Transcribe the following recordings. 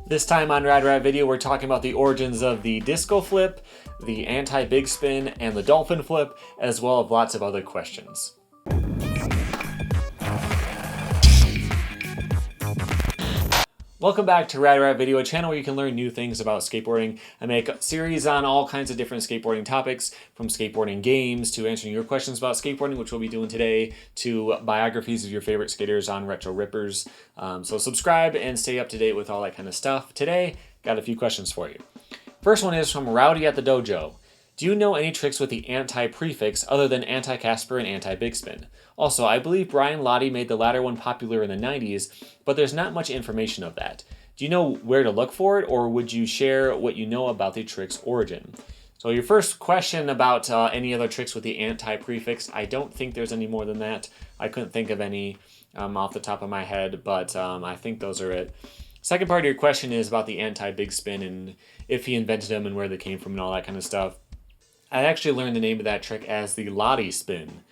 This time on Rad Rat Video, we're talking about the origins of the disco flip, the anti-bigspin, and the dolphin flip, as well as lots of other questions. Welcome back to Rad Rat Video, a channel where you can learn new things about skateboarding. I make a series on all kinds of different skateboarding topics, from skateboarding games to answering your questions about skateboarding, which we'll be doing today, to biographies of your favorite skaters on Retro Rippers. So subscribe and stay up to date with all that kind of stuff. Today, got a few questions for you. First one is from Rowdy at the Dojo. Do you know any tricks with the anti-prefix other than anti-Casper and anti-bigspin? Also, I believe Brian Lottie made the latter one popular in the 90s, but there's not much information of that. Do you know where to look for it, or would you share what you know about the trick's origin? So your first question about any other tricks with the anti-prefix, I don't think there's any more than that. I couldn't think of any off the top of my head, but I think those are it. Second part of your question is about the anti-bigspin and if he invented them and where they came from and all that kind of stuff. I actually learned the name of that trick as the Lottie spin,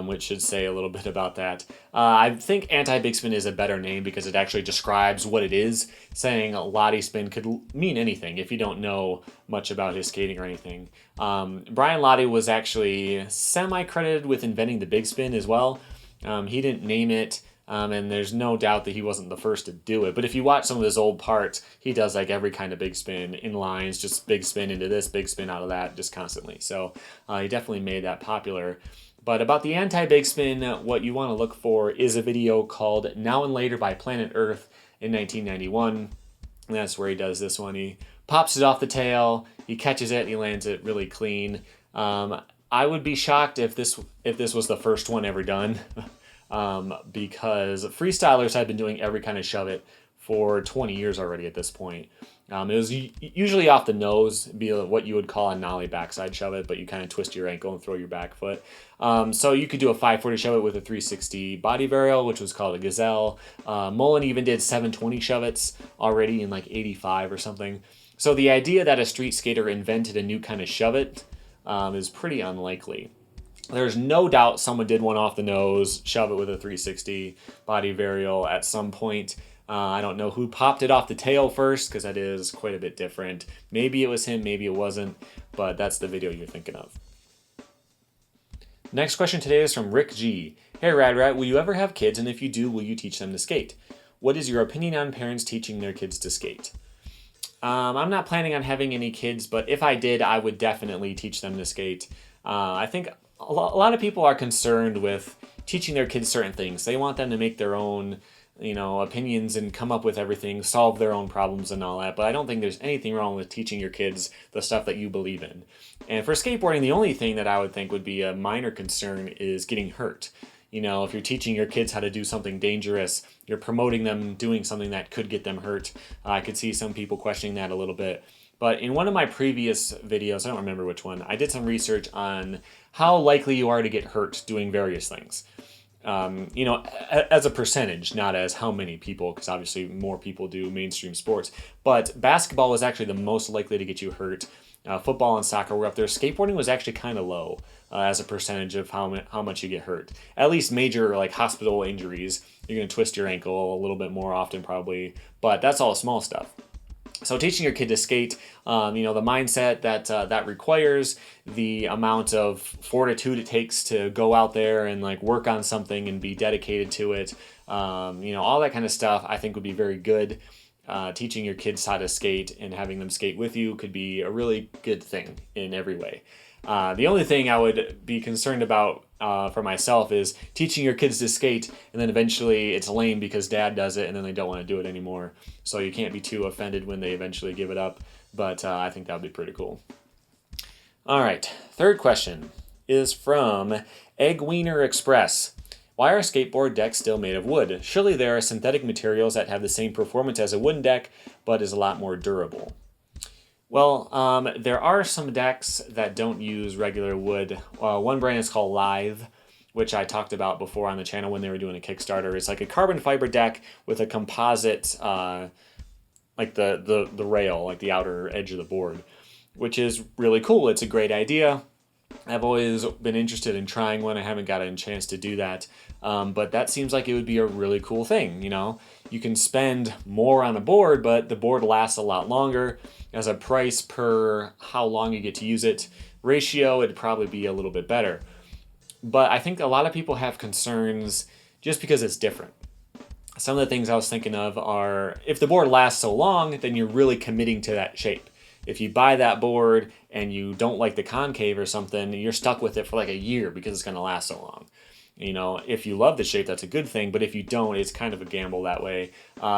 which should say a little bit about that. I think anti-bigspin is a better name because it actually describes what it is. Saying Lottie spin could mean anything if you don't know much about his skating or anything. Brian Lottie was actually semi-credited with inventing the big spin as well. He didn't name it. And there's no doubt that he wasn't the first to do it. But if you watch some of his old parts, he does like every kind of big spin in lines, just big spin into this, big spin out of that, just constantly. So he definitely made that popular. But about the anti-bigspin, what you want to look for is a video called Now and Later by Planet Earth in 1991. And that's where he does this one. He pops it off the tail, he catches it, and he lands it really clean. I would be shocked if this was the first one ever done. Because freestylers had been doing every kind of shove it for 20 years already at this point. It was usually off the nose, be what you would call a nollie backside shove it, but you kind of twist your ankle and throw your back foot. So you could do a 540 shove it with a 360 body varial, which was called a gazelle. Mullen even did 720 shove it's already in like 85 or something. So the idea that a street skater invented a new kind of shove it is pretty unlikely. There's no doubt someone did one off the nose, shove it with a 360 body varial at some point. I don't know who popped it off the tail first, because that is quite a bit different. Maybe it was him, maybe it wasn't, but that's the video you're thinking of. Next question today is from Rick G. Hey Rad Rat, will you ever have kids, and if you do, will you teach them to skate? What is your opinion on parents teaching their kids to skate? I'm not planning on having any kids, but if I did, I would definitely teach them to skate. I think a lot of people are concerned with teaching their kids certain things. They want them to make their own, opinions and come up with everything, solve their own problems and all that. But I don't think there's anything wrong with teaching your kids the stuff that you believe in. And for skateboarding, the only thing that I would think would be a minor concern is getting hurt. If you're teaching your kids how to do something dangerous, you're promoting them doing something that could get them hurt. I could see some people questioning that a little bit. But in one of my previous videos, I don't remember which one, I did some research on how likely you are to get hurt doing various things. As a percentage, not as how many people, because obviously more people do mainstream sports. But basketball was actually the most likely to get you hurt. Football and soccer were up there. Skateboarding was actually kind of low as a percentage of how much you get hurt. At least major like hospital injuries, you're going to twist your ankle a little bit more often probably, but that's all small stuff. So teaching your kid to skate, the mindset that requires, the amount of fortitude it takes to go out there and like work on something and be dedicated to it, all that kind of stuff I think would be very good. Teaching your kids how to skate and having them skate with you could be a really good thing in every way. The only thing I would be concerned about for myself is teaching your kids to skate and then eventually it's lame because dad does it and then they don't want to do it anymore. So you can't be too offended when they eventually give it up. But I think that would be pretty cool. All right, third question is from Egg Wiener Express. Why are skateboard decks still made of wood? Surely there are synthetic materials that have the same performance as a wooden deck, but is a lot more durable. Well, there are some decks that don't use regular wood. One brand is called Lithe, which I talked about before on the channel when they were doing a Kickstarter. It's like a carbon fiber deck with a composite, like the rail, like the outer edge of the board, which is really cool. It's a great idea. I've always been interested in trying one. I haven't gotten a chance to do that. But that seems like it would be a really cool thing, you know? You can spend more on a board, but the board lasts a lot longer. As a price per how long you get to use it ratio, it'd probably be a little bit better. But I think a lot of people have concerns just because it's different. Some of the things I was thinking of are, if the board lasts so long, then you're really committing to that shape. If you buy that board and you don't like the concave or something, you're stuck with it for like a year because it's going to last so long. You know, if you love the shape, that's a good thing, but if you don't, it's kind of a gamble that way.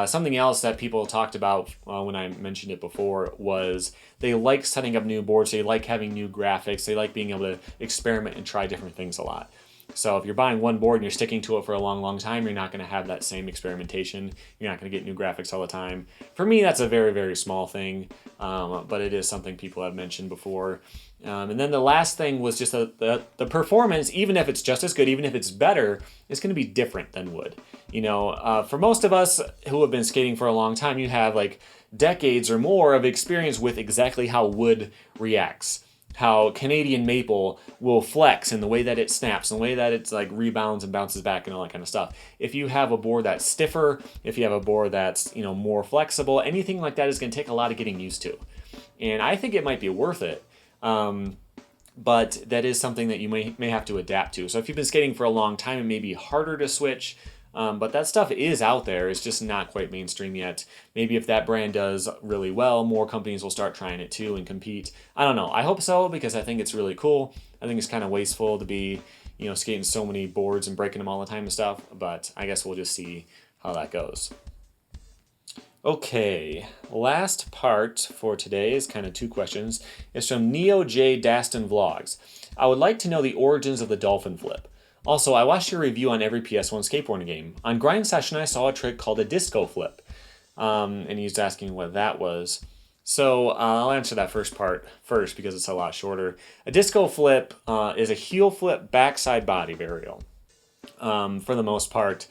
Something else that people talked about when I mentioned it before was they like setting up new boards, they like having new graphics, they like being able to experiment and try different things a lot. So if you're buying one board and you're sticking to it for a long, long time, you're not going to have that same experimentation. You're not going to get new graphics all the time. For me, that's a very, very small thing, but it is something people have mentioned before. And then the last thing was just the performance, even if it's just as good, even if it's better, it's going to be different than wood. You know, for most of us who have been skating for a long time, you have like decades or more of experience with exactly how wood reacts. How Canadian maple will flex in the way that it snaps, and the way that it's like rebounds and bounces back and all that kind of stuff. If you have a board that's stiffer, if you have a board that's, you know, more flexible, anything like that is going to take a lot of getting used to. And I think it might be worth it. But that is something that you may have to adapt to. So if you've been skating for a long time, it may be harder to switch. But that stuff is out there. It's just not quite mainstream yet. Maybe if that brand does really well, more companies will start trying it too and compete. I don't know. I hope so, because I think it's really cool. I think it's kind of wasteful to be, you know, skating so many boards and breaking them all the time and stuff. But I guess we'll just see how that goes. Okay, last part for today is kind of two questions. It's from Neo J Daston Vlogs. I would like to know the origins of the Dolphin flip. Also, I watched your review on every PS1 skateboarding game. On Grind Session, I saw a trick called a disco flip. And he's asking what that was. So I'll answer that first part first because it's a lot shorter. A disco flip is a heel flip backside body varial. For the most part.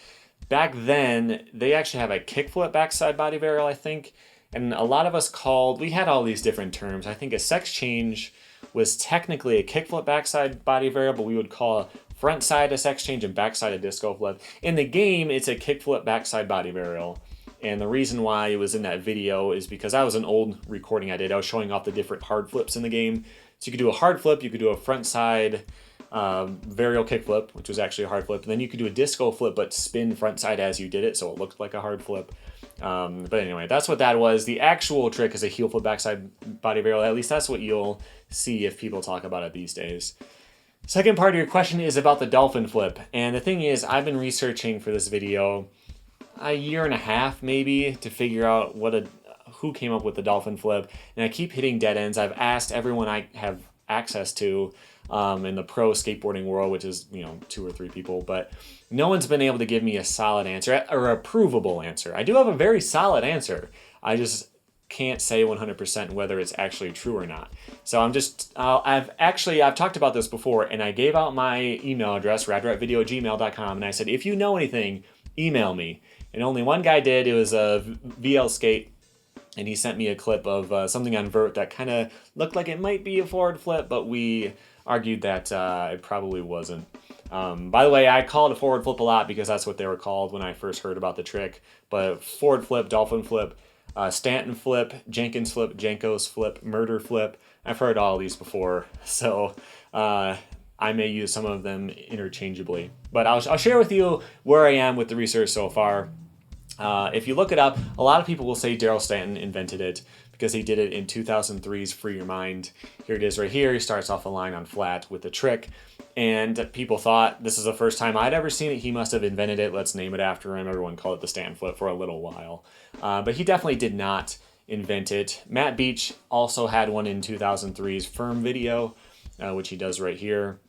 Back then, they actually have a kickflip backside body varial, I think. And a lot of us we had all these different terms. I think a sex change was technically a kickflip backside body varial, but we would call a front side a sex change and backside a disco flip. In the game, it's a kickflip backside body varial. And the reason why it was in that video is because that was an old recording I did. I was showing off the different hard flips in the game. So you could do a hard flip, you could do a front side varial kickflip, which was actually a hard flip. And then you could do a disco flip, but spin front side as you did it, so it looked like a hard flip. But anyway, that's what that was. The actual trick is a heel flip backside body varial. At least that's what you'll see if people talk about it these days. Second part of your question is about the Dolphin flip. And the thing is, I've been researching for this video a year and a half maybe to figure out who came up with the Dolphin flip. And I keep hitting dead ends. I've asked everyone I have access to in the pro skateboarding world, which is, you know, 2 or 3 people, but no one's been able to give me a solid answer or a provable answer. I do have a very solid answer. I just can't say 100% whether it's actually true or not. So I've talked about this before, and I gave out my email address, radratvideo@gmail.com, and I said, if you know anything, email me. And only one guy did. It was a VL Skate, and he sent me a clip of something on vert that kind of looked like it might be a forward flip, but we argued that it probably wasn't. By the way, I call it a forward flip a lot because that's what they were called when I first heard about the trick. But forward flip, Dolphin flip, Stanton flip, Jenkins flip, Jenkos flip, murder flip. I've heard all these before, so I may use some of them interchangeably. But I'll share with you where I am with the research so far. If you look it up, a lot of people will say Daryl Stanton invented it because he did it in 2003's Free Your Mind. Here it is right here. He starts off the line on flat with the trick. And people thought, this is the first time I'd ever seen it. He must have invented it. Let's name it after him. Everyone called it the Stanton flip for a little while. But he definitely did not invent it. Matt Beach also had one in 2003's Firm video, which he does right here.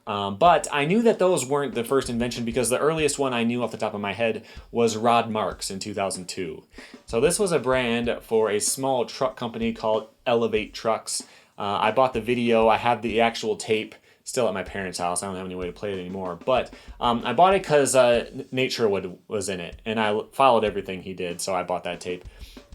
But I knew that those weren't the first invention because the earliest one I knew off the top of my head was Rod Marks in 2002. So this was a brand for a small truck company called Elevate Trucks. I bought the video. I have the actual tape still at my parents' house. I don't have any way to play it anymore. But I bought it because Nature was in it, and I followed everything he did, so I bought that tape.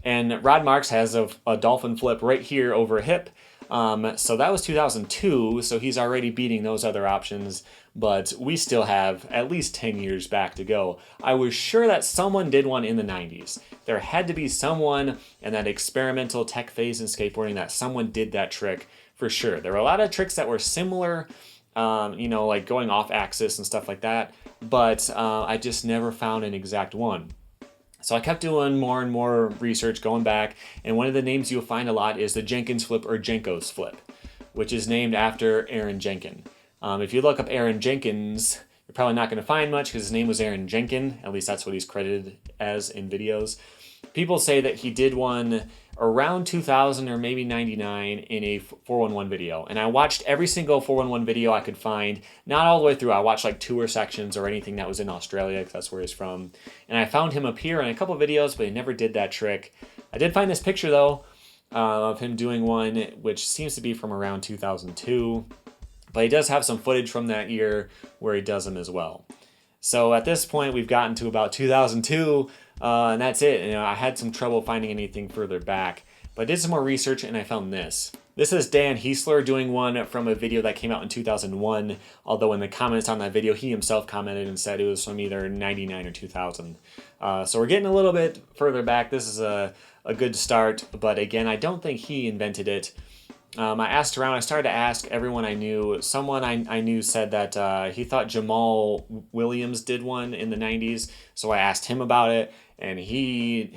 And Rod Marks has a Dolphin flip right here over a hip. So that was 2002, so he's already beating those other options, but we still have at least 10 years back to go. I was sure that someone did one in the 90s. There had to be someone in that experimental tech phase in skateboarding that someone did that trick for sure. There were a lot of tricks that were similar, like going off axis and stuff like that, but I just never found an exact one. So I kept doing more and more research, going back, and one of the names you'll find a lot is the Jenkins flip or Jenkos flip, which is named after Aaron Jenkins. If you look up Aaron Jenkins, you're probably not going to find much because his name was Aaron Jenkins, at least that's what he's credited as in videos. People say that he did one around 2000 or maybe 99 in a 411 video. And I watched every single 411 video I could find, not all the way through. I watched like tour sections or anything that was in Australia because that's where he's from. And I found him appear in a couple videos, but he never did that trick. I did find this picture though of him doing one, which seems to be from around 2002. But he does have some footage from that year where he does them as well. So at this point, we've gotten to about 2002, and that's it. I had some trouble finding anything further back, but I did some more research and I found this. This is Dan Heisler doing one from a video that came out in 2001, although in the comments on that video, he himself commented and said it was from either 99 or 2000. So we're getting a little bit further back. This is a good start, but again, I don't think he invented it. I asked around, I started to ask everyone I knew. Someone I knew said that he thought Jamal Williams did one in the 90s, so I asked him about it, and he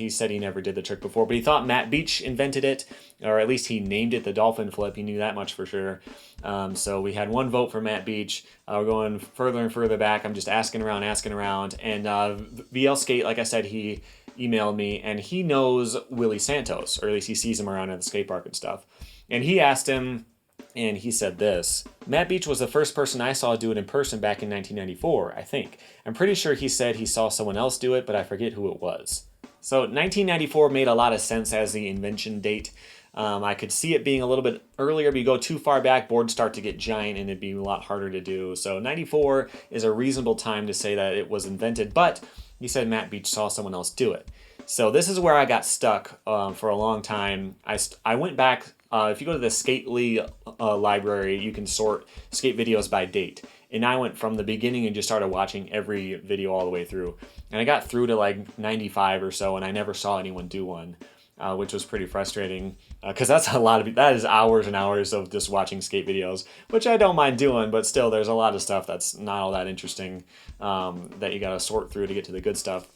said he never did the trick before, but he thought Matt Beach invented it, or at least he named it the Dolphin flip. He knew that much for sure. So we had one vote for Matt Beach. We're going further and further back. I'm just asking around, and VL Skate, like I said, he emailed me, and he knows Willie Santos, or at least he sees him around at the skate park and stuff. And he asked him, and he said this: Matt Beach was the first person I saw do it in person back in 1994, I think. I'm pretty sure he said he saw someone else do it, but I forget who it was. So 1994 made a lot of sense as the invention date. I could see it being a little bit earlier, but you go too far back, boards start to get giant and it'd be a lot harder to do. So 94 is a reasonable time to say that it was invented, but he said Matt Beach saw someone else do it. So this is where I got stuck for a long time. I went back. If you go to the Skately library, you can sort skate videos by date. And I went from the beginning and just started watching every video all the way through. And I got through to like 95 or so, and I never saw anyone do one, which was pretty frustrating. Because that is hours and hours of just watching skate videos, which I don't mind doing, but still there's a lot of stuff that's not all that interesting that you got to sort through to get to the good stuff.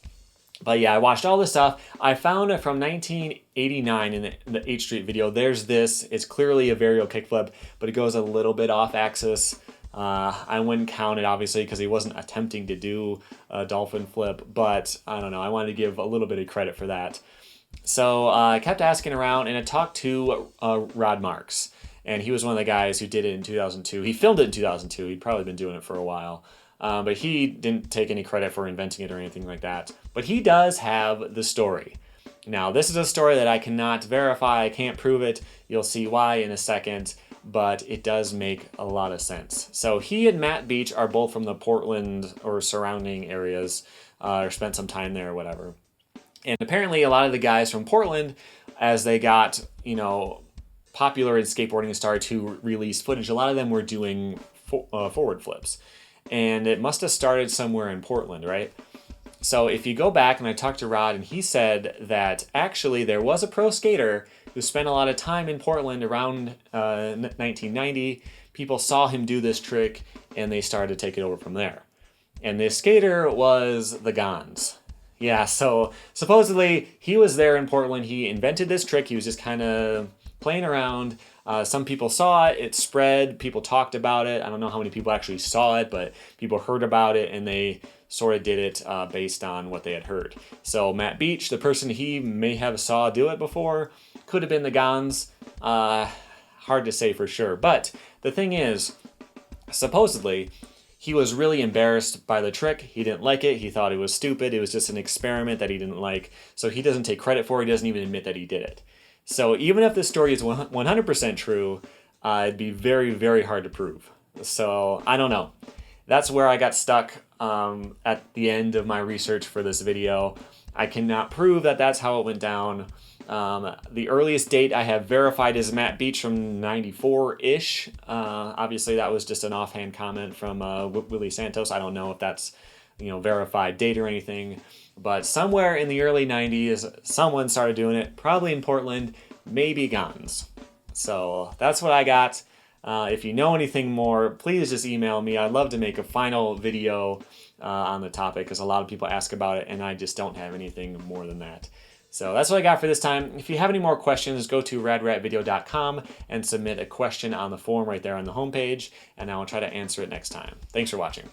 But yeah, I watched all this stuff. I found it from 1989 in the 8th Street video. There's this. It's clearly a varial kickflip, but it goes a little bit off axis. I wouldn't count it, obviously, because he wasn't attempting to do a dolphin flip, but I don't know. I wanted to give a little bit of credit for that. So I kept asking around, and I talked to Rod Marks, and he was one of the guys who did it in 2002. He filmed it in 2002. He'd probably been doing it for a while. But he didn't take any credit for inventing it or anything like that. But he does have the story. Now, this is a story that I cannot verify. I can't prove it. You'll see why in a second. But it does make a lot of sense. So he and Matt Beach are both from the Portland or surrounding areas, or spent some time there or whatever. And apparently a lot of the guys from Portland, as they got, popular in skateboarding and started to release footage, a lot of them were doing forward flips. And it must have started somewhere in Portland, right? So if you go back, and I talked to Rod, and he said that actually there was a pro skater who spent a lot of time in Portland around 1990. People saw him do this trick, and they started to take it over from there. And this skater was the Gons. Yeah, so supposedly he was there in Portland. He invented this trick. He was just kind of playing around. Some people saw it, it spread, people talked about it. I don't know how many people actually saw it, but people heard about it and they sort of did it based on what they had heard. So Matt Beach, the person he may have saw do it before, could have been the Gons. Hard to say for sure. But the thing is, supposedly, he was really embarrassed by the trick. He didn't like it. He thought it was stupid. It was just an experiment that he didn't like. So he doesn't take credit for it. He doesn't even admit that he did it. So even if this story is 100% true, it'd be very, very hard to prove. So I don't know. That's where I got stuck at the end of my research for this video. I cannot prove that that's how it went down. The earliest date I have verified is Matt Beach from 94-ish. Obviously, that was just an offhand comment from Willie Santos. I don't know if that's, verified date or anything. But somewhere in the early 90s, someone started doing it, probably in Portland, maybe Gons. So that's what I got. If you know anything more, please just email me. I'd love to make a final video on the topic because a lot of people ask about it and I just don't have anything more than that. So that's what I got for this time. If you have any more questions, go to radratvideo.com and submit a question on the form right there on the homepage, and I will try to answer it next time. Thanks for watching.